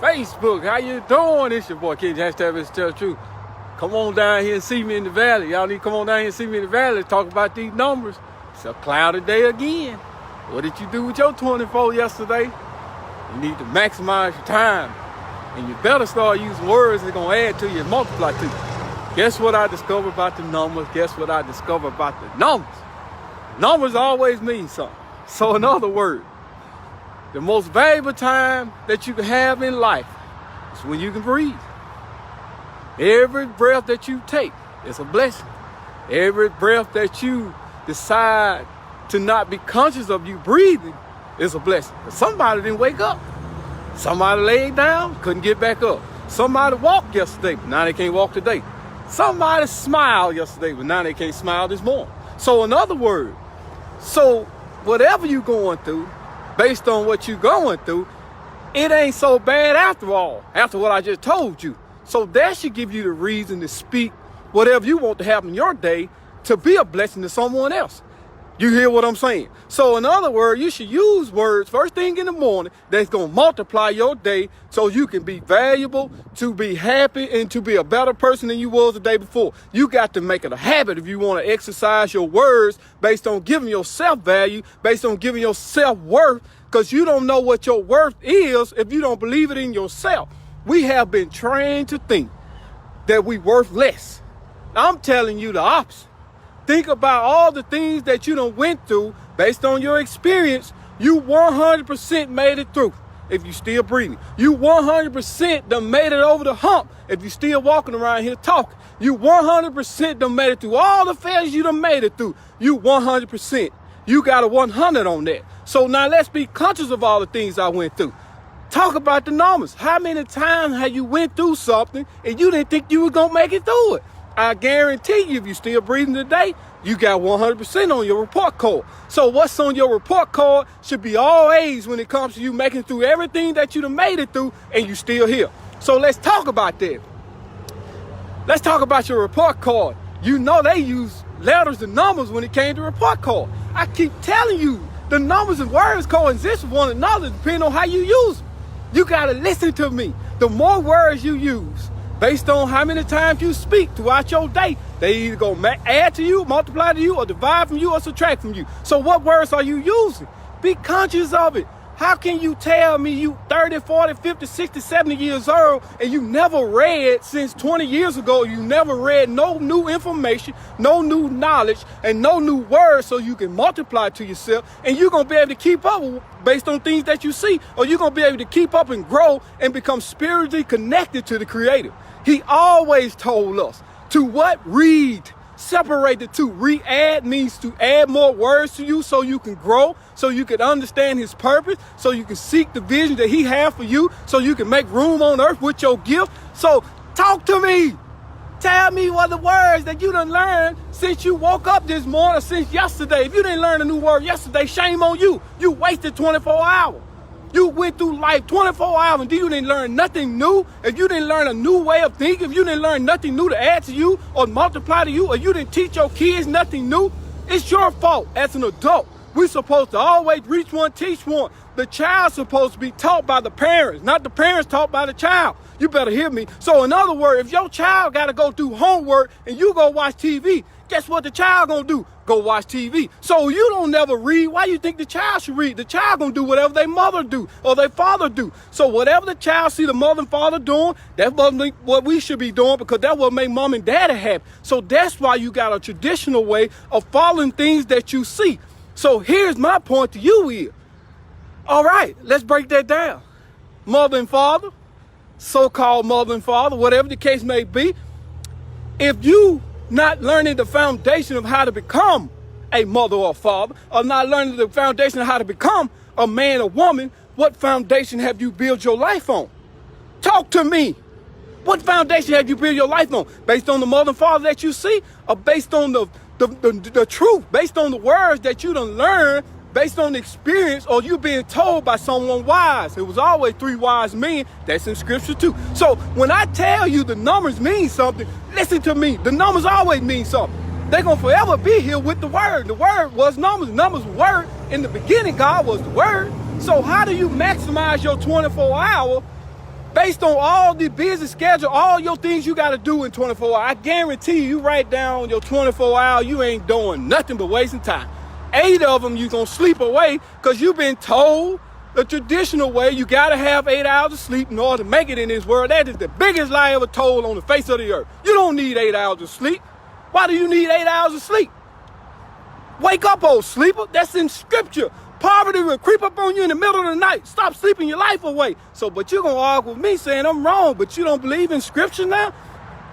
Facebook. How you doing? It's your boy Kengi. Hashtag Mr. Tell the Truth. Come on down here and see me in the valley. Y'all need to come on down here and see me in the valley. Talk about these numbers. It's a cloudy day again. What did you do with your 24 yesterday? You need to maximize your time. And you better start using words that's going to add to you and multiply to you. Guess what I discovered about the numbers? Guess what I discovered about the numbers? Numbers always mean something. So in other words, the most valuable time that you can have in life is when you can breathe. Every breath that you take is a blessing. Every breath that you decide to not be conscious of you breathing is a blessing. But somebody didn't wake up. Somebody laid down, couldn't get back up. Somebody walked yesterday, but now they can't walk today. Somebody smiled yesterday, but now they can't smile this morning. So in other words, whatever you're going through, based on what you're going through, it ain't so bad after all, after what I just told you. So that should give you the reason to speak whatever you want to happen in your day to be a blessing to someone else. You hear what I'm saying? So in other words, you should use words first thing in the morning that's going to multiply your day so you can be valuable, to be happy, and to be a better person than you was the day before. You got to make it a habit if you want to exercise your words based on giving yourself value, based on giving yourself worth, because you don't know what your worth is if you don't believe it in yourself. We have been trained to think that we worth less. I'm telling you the opposite. Think about all the things that you done went through based on your experience. You 100% made it through if you still breathing. You 100% done made it over the hump if you still walking around here talking. You 100% done made it through all the failures you done made it through. You 100%. You got a 100 on that. So now let's be conscious of all the things I went through. Talk about the numbers. How many times have you went through something and you didn't think you were going to make it through it? I guarantee you, if you're still breathing today, you got 100% on your report card. So what's on your report card should be all A's when it comes to you making through everything that you done made it through and you still here. So let's talk about that. Let's talk about your report card. You know they use letters and numbers when it came to report card. I keep telling you, the numbers and words coexist with one another depending on how you use them. You got to listen to me. The more words you use, based on how many times you speak throughout your day, they either going to add to you, multiply to you, or divide from you, or subtract from you. So what words are you using? Be conscious of it. How can you tell me you 30, 40, 50, 60, 70 years old and you never read since 20 years ago, you never read no new information, no new knowledge, and no new words so you can multiply to yourself, and you're going to be able to keep up based on things that you see, or you're going to be able to keep up and grow and become spiritually connected to the Creator. He always told us to what? Read. Separate the two. Re-add means to add more words to you so you can grow, so you can understand His purpose, so you can seek the vision that He has for you, so you can make room on earth with your gift. So talk to me. Tell me what the words that you done learned since you woke up this morning, or since yesterday. If you didn't learn a new word yesterday, shame on you. You wasted 24 hours. You went through life 24 hours and you didn't learn nothing new. If you didn't learn a new way of thinking, if you didn't learn nothing new to add to you or multiply to you, or you didn't teach your kids nothing new, it's your fault as an adult. We're supposed to always reach one, teach one. The child's supposed to be taught by the parents, not the parents taught by the child. You better hear me. So in other words, if your child got to go do homework and you go watch TV, guess what the child gonna do? Go watch TV. So you don't never read. Why you think the child should read? The child gonna do whatever their mother do or their father do. So whatever the child see the mother and father doing, that's what we should be doing, because that's what make mom and daddy happy. So that's why you got a traditional way of following things that you see. So here's my point to you is, all right, let's break that down. Mother and father, so-called mother and father, whatever the case may be, if you not learning the foundation of how to become a mother or a father, or not learning the foundation of how to become a man or woman, what foundation have you built your life on? Talk to me. What foundation have you built your life on? Based on the mother and father that you see, or based on the truth, based on the words that you done learned, based on the experience, or you being told by someone wise? It was always 3 wise men. That's in scripture too. So when I tell you the numbers mean something, listen to me. The numbers always mean something. They're going to forever be here with the word. The word was numbers. Numbers were word. In the beginning, God was the word. So how do you maximize your 24 hour Based on all the busy schedule, all your things you got to do in 24 hours, I guarantee you write down your 24 hours, you ain't doing nothing but wasting time. 8 of them you going to sleep away because you've been told the traditional way you got to have 8 hours of sleep in order to make it in this world. That is the biggest lie ever told on the face of the earth. You don't need 8 hours of sleep. Why do you need 8 hours of sleep? Wake up, old sleeper. That's in scripture. Poverty will creep up on you in the middle of the night. Stop sleeping your life away. But you're going to argue with me saying I'm wrong, but you don't believe in scripture now?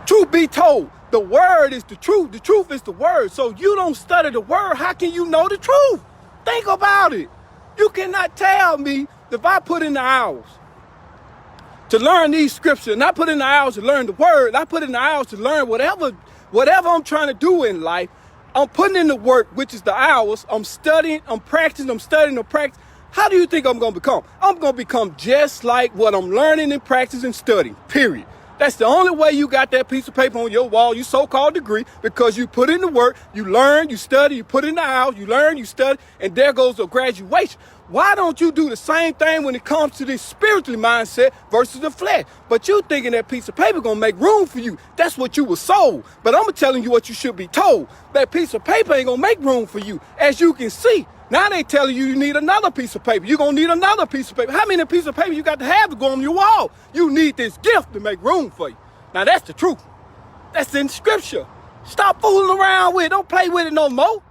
Truth be told, the word is the truth. The truth is the word. So you don't study the word, how can you know the truth? Think about it. You cannot tell me if I put in the hours to learn these scriptures, and I put in the hours to learn the word, and I put in the hours to learn whatever I'm trying to do in life, I'm putting in the work, which is the hours. I'm studying, I'm practicing, I'm studying, I'm practicing. How do you think I'm going to become? I'm going to become just like what I'm learning and practicing and studying, period. That's the only way you got that piece of paper on your wall, your so-called degree, because you put in the work, you learn, you study, you put in the hours, you learn, you study, and there goes the graduation. Why don't you do the same thing when it comes to this spiritual mindset versus the flesh? But you thinking that piece of paper gonna make room for you. That's what you were sold. But I'm telling you what you should be told. That piece of paper ain't gonna make room for you. As you can see, now they telling you need another piece of paper. You're gonna need another piece of paper. How many pieces of paper you got to have to go on your wall? You need this gift to make room for you. Now that's the truth. That's in scripture. Stop fooling around with it. Don't play with it no more.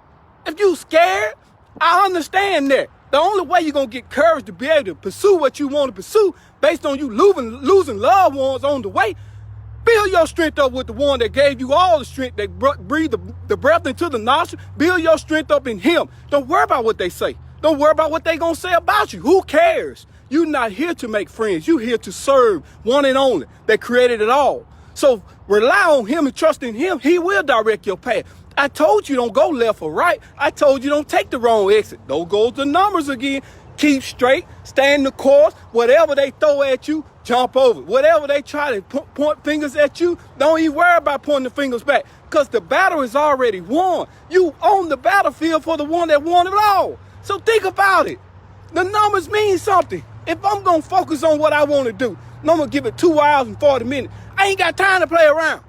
If you scared, I understand that. The only way you're going to get courage to be able to pursue what you want to pursue based on you losing loved ones on the way, build your strength up with the one that gave you all the strength, that breathed the breath into the nostril. Build your strength up in him. Don't worry about what they say. Don't worry about what they're going to say about you. Who cares? You're not here to make friends. You're here to serve one and only that created it all. So rely on him and trust in him. He will direct your path. I told you don't go left or right. I told you don't take the wrong exit. Those go the numbers again. Keep straight, stay in the course. Whatever they throw at you, jump over. Whatever they try to point fingers at you, don't even worry about pointing the fingers back, because the battle is already won. You own the battlefield for the one that won it all. So think about it. The numbers mean something. If I'm going to focus on what I want to do, and I'm going to give it 2 hours and 40 minutes, I ain't got time to play around.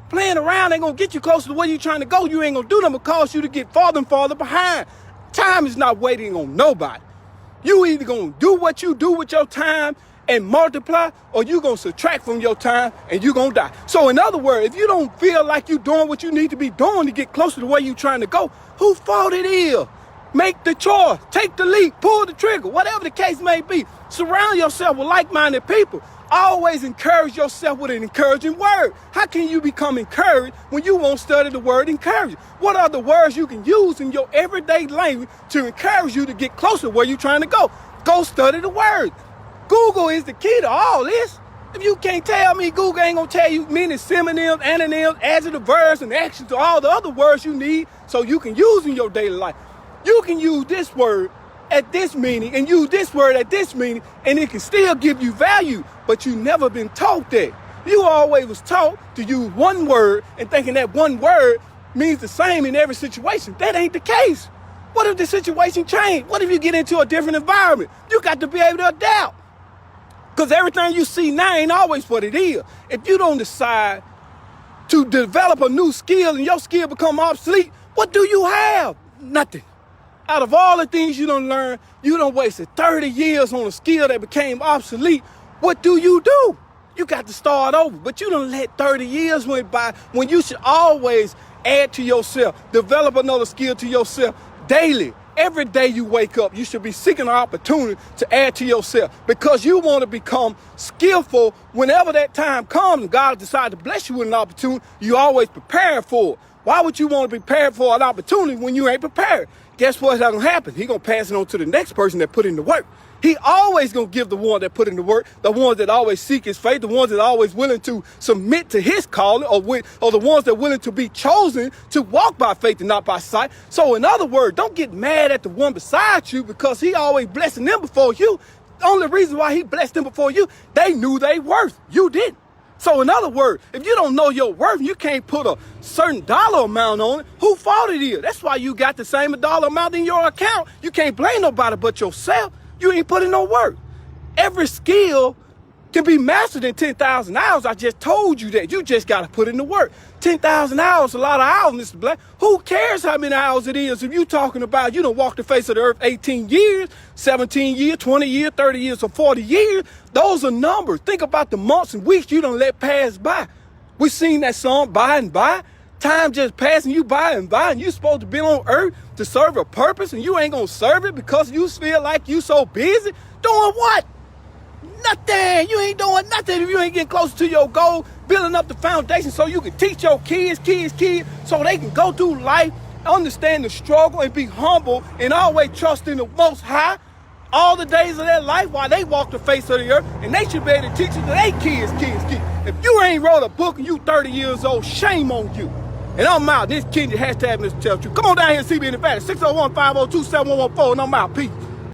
Playing around ain't going to get you closer to where you're trying to go. You ain't going to do nothing but cause you to get farther and farther behind. Time is not waiting on nobody. You either going to do what you do with your time and multiply, or you going to subtract from your time and you going to die. So in other words, if you don't feel like you're doing what you need to be doing to get closer to where you're trying to go, whose fault it is? Make the choice, take the leap, pull the trigger, whatever the case may be. Surround yourself with like-minded people. Always encourage yourself with an encouraging word. How can you become encouraged when you won't study the word encourage? What are the words you can use in your everyday language to encourage you to get closer where you're trying to go? Go study the word. Google is the key to all this. If you can't tell me, Google ain't gonna tell you many synonyms, antonyms, adjective, verbs, and actions, or all the other words you need so you can use in your daily life. You can use this word at this meaning and use this word at this meaning, and it can still give you value, but you never been taught that. You always was taught to use one word and thinking that one word means the same in every situation. That ain't the case. What if the situation changed? What if you get into a different environment? You got to be able to adapt, because everything you see now ain't always what it is. If you don't decide to develop a new skill and your skill become obsolete, what do you have? Nothing. Out of all the things you done learned, you done wasted 30 years on a skill that became obsolete. What do? You got to start over. But you done let 30 years went by when you should always add to yourself, develop another skill to yourself daily. Every day you wake up, you should be seeking an opportunity to add to yourself, because you want to become skillful whenever that time comes and God decides to bless you with an opportunity. You always prepare for it. Why would you want to be prepared for an opportunity when you ain't prepared? Guess what's going to happen? He's going to pass it on to the next person that put in the work. He always going to give the one that put in the work, the ones that always seek his faith, the ones that are always willing to submit to his calling, or the ones that are willing to be chosen to walk by faith and not by sight. So in other words, don't get mad at the one beside you because he always blessing them before you. The only reason why he blessed them before you, they knew they worth. You didn't. So in other words, if you don't know your worth, you can't put a certain dollar amount on it. Who fault it is? That's why you got the same dollar amount in your account. You can't blame nobody but yourself. You ain't putting no work. Every skill can be mastered in 10,000 hours. I just told you that. You just got to put in the work. 10,000 hours, a lot of hours, Mr. Black. Who cares how many hours it is if you talking about you done walked the face of the earth 18 years, 17 years, 20 years, 30 years, or 40 years? Those are numbers. Think about the months and weeks you done let pass by. We seen that song, By and By. Time just passing you by, and you supposed to be on earth to serve a purpose, and you ain't going to serve it because you feel like you so busy. Doing what? Nothing. You ain't doing nothing if you ain't getting closer to your goal, building up the foundation so you can teach your kids, so they can go through life, understand the struggle, and be humble, and always trust in the Most High all the days of their life while they walk the face of the earth, and they should be able to teach it to their kids. If you ain't wrote a book and you 30 years old, shame on you. And I'm out. This Kengi, hashtag Mr. Tell Truth. Come on down here and see me in the valley. 601-502-7114, and I'm out. Peace.